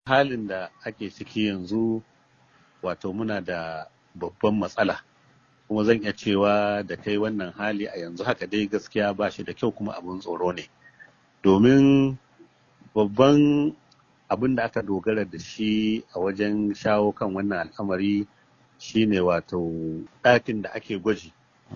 halin da ake ciki yanzu wato muna da babban matsala kuma zan iya cewa da kai wannan hali a yanzu haka dai gaskiya ba shi da kyau kuma abin tsoro ne domin babban abin da aka dogara da shi a wajen shawo kan wannan al'amari shine wato ɗakin da ake gwaji.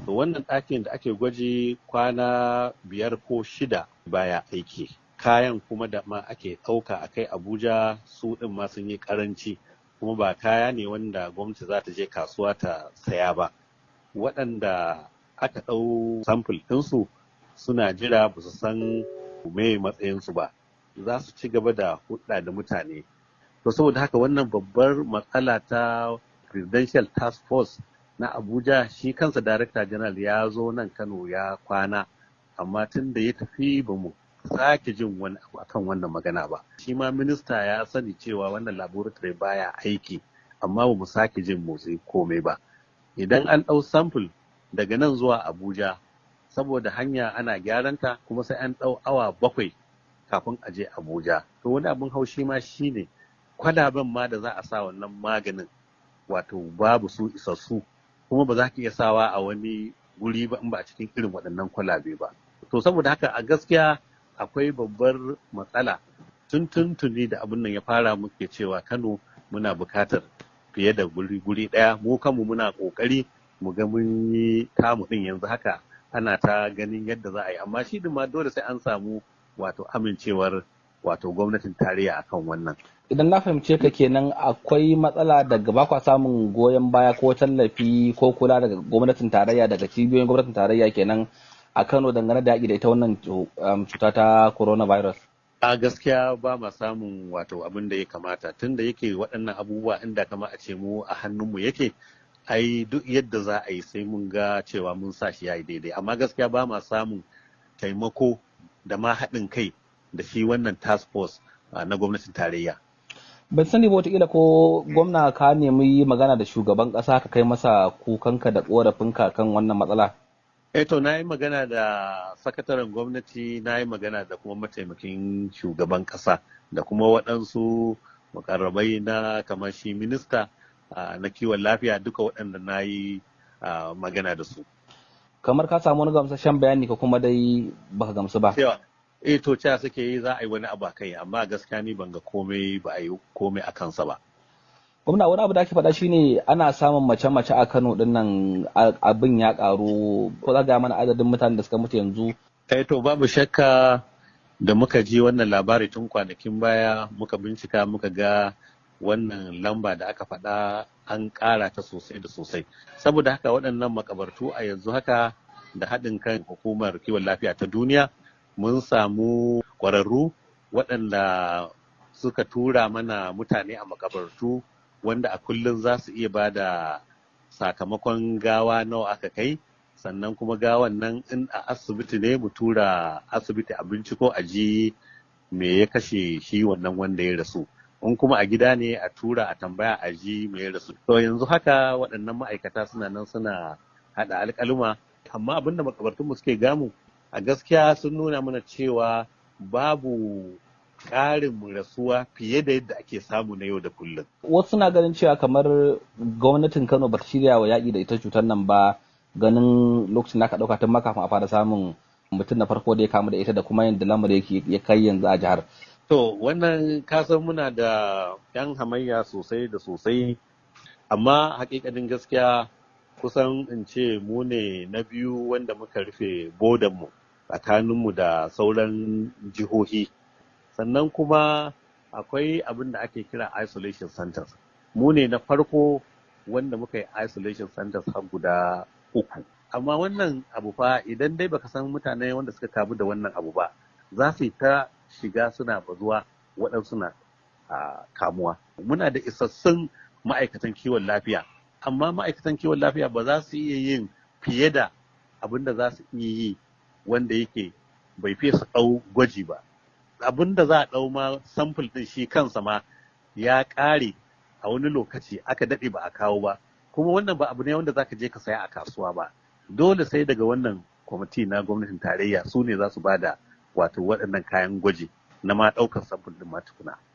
To wannan ɗakin da ake gwaji kwana 5 ko 6 baya aiki. Kayan kuma da ma ake ɗauka a kai Abuja su ɗin ma sun yi ƙaranci kuma ba kaya ne wanda gwamnati za ta je kasuwa ta saya ba. Waɗanda aka ɗau samfur ɗinsu suna jira ba su san me matsayinsu ba. Za su ci gaba da hulɗa da mutane. To saboda haka wannan babbar matsala ta Presidential Task Force na Abuja shi kansa Director General ya zo nan Kano ya kwana amma tun da ya tafi ba mu sake jin wani abu akan wannan magana ba. Shi ma minista ya sani cewa wannan laboratory baya aiki amma ba mu sake jin motsi komai ba. Idan an ɗau sample daga nan zuwa Abuja saboda hanya ana gyaranta kuma sai an ɗau awa 7 kafin a je Abuja. To wani abin haushi ma shine kwalaben ma da za a sa wannan maganin wato babu su isassu kuma ba za ka iya sawa a wani guri ba in ba a cikin irin waɗannan kwalabe ba. To saboda haka a gaskiya akwai babbar matsala tuni da abin nan ya fara muke cewa Kano muna bukatar fiye da guri ɗaya mu kanmu muna ƙoƙari mu ga mun yi tamu ɗin yanzu haka ana ta ganin yadda za a yi amma shi din ma dole sai an samu wato amincewar wato gwamnatin tarayya akan wannan. Idan na fahimce ka kenan akwai matsala daga ba kwa samun goyon baya ko tallafi ko kula daga gwamnatin tarayya daga cibiyoyin gwamnatin tarayya kenan a Kano dangane da yaƙi da ita wannan cuta ta coronavirus. A gaskiya ba ma samun wato abin da ya kamata tunda yake waɗannan abubuwa inda kama a ce mu a hannunmu yake ai duk yadda za a yi sai mun ga cewa mun sa shi yayi daidai amma gaskiya ba ma samun taimako da ma haɗin kai da shi wannan task force na gwamnatin tarayya. Ban sani ba wataƙila ko gwamna ka nemi magana da shugaban ƙasa ka kai masa kukanka da ƙorafinka kan wannan matsala? To na yi magana da sakataren gwamnati na yi magana da kuma mataimakin shugaban ƙasa da kuma waɗansu mukarrabai na kamar shi minista na kiwon lafiya duka waɗanda na yi magana da su. Kamar ka samu wani gamsashen bayani ko kuma dai baka gamsu ba? To cewa suke yi za a yi wani abu a kai amma gaskiya ni ban ga komai ba a yi komai a kansa ba. Gwamna wani abu da ake faɗa shine ana samun mace-mace a Kano din nan abin ya ƙaru ko za ga mana adadin mutanen da suka mutu yanzu. To babu shakka da muka ji wannan labari tun kwanakin baya muka bincika muka ga wannan lamba da aka faɗa an ƙara ta sosai da sosai. Saboda haka waɗannan makabartu a yanzu haka da haɗin kan hukumar kiwon lafiya ta duniya mun samu ƙwararru waɗanda suka tura mana mutane a makabartu wanda a kullum za su iya ba da sakamakon gawa nawa aka kai sannan kuma gawan nan in a asibiti ne mu tura asibiti a binciko a ji me ya kashe shi wannan wanda ya rasu in kuma a gida ne a tura a tambaya a ji me ya rasu. To yanzu haka waɗannan ma'aikata suna nan suna haɗa alƙaluma amma abinda makabartunmu suke gamu a gaskiya sun nuna mana cewa babu ƙarin rasuwa fiye da yadda ake samu na yau da kullum. Wasu na ganin cewa kamar gwamnatin Kano ba ta shirya wa yaƙi da ita cutar nan ba ganin lokacin da aka ɗauka tun kafin a fara samun mutum na farko da ya kamu da ita da kuma yadda lamarin ya kai yanzu a jihar. To wannan kasan muna da 'yan hamayya sosai da sosai amma hakikanin gaskiya kusan in ce mu ne na biyu wanda muka rufe bodanmu tsakaninmu da sauran jihohi sannan kuma akwai abin da ake kira isolation centers mu ne na farko wanda muka yi isolation centers har guda 3 amma wannan abu fa idan dai baka san mutane wanda suka kamu da wannan abu ba za su yi ta shiga suna bazuwa waɗansu na kamuwa muna da isassun ma'aikatan kiwon lafiya amma ma'aikatan kiwon lafiya ba za su iya yin fiye da abin da za su iya yi wanda yake bai fiye su ɗau gwaji ba abin da za a ɗau ma samfur ɗin shi kansa ma ya ƙare a wani lokaci aka daɗe ba a kawo ba kuma wannan ba abu ne wanda za ka je ka saya a kasuwa ba dole sai daga wannan kwamiti na gwamnatin tarayya su ne za su ba da wato waɗannan kayan gwaji na ma ɗaukar samfur ɗin ma tukuna.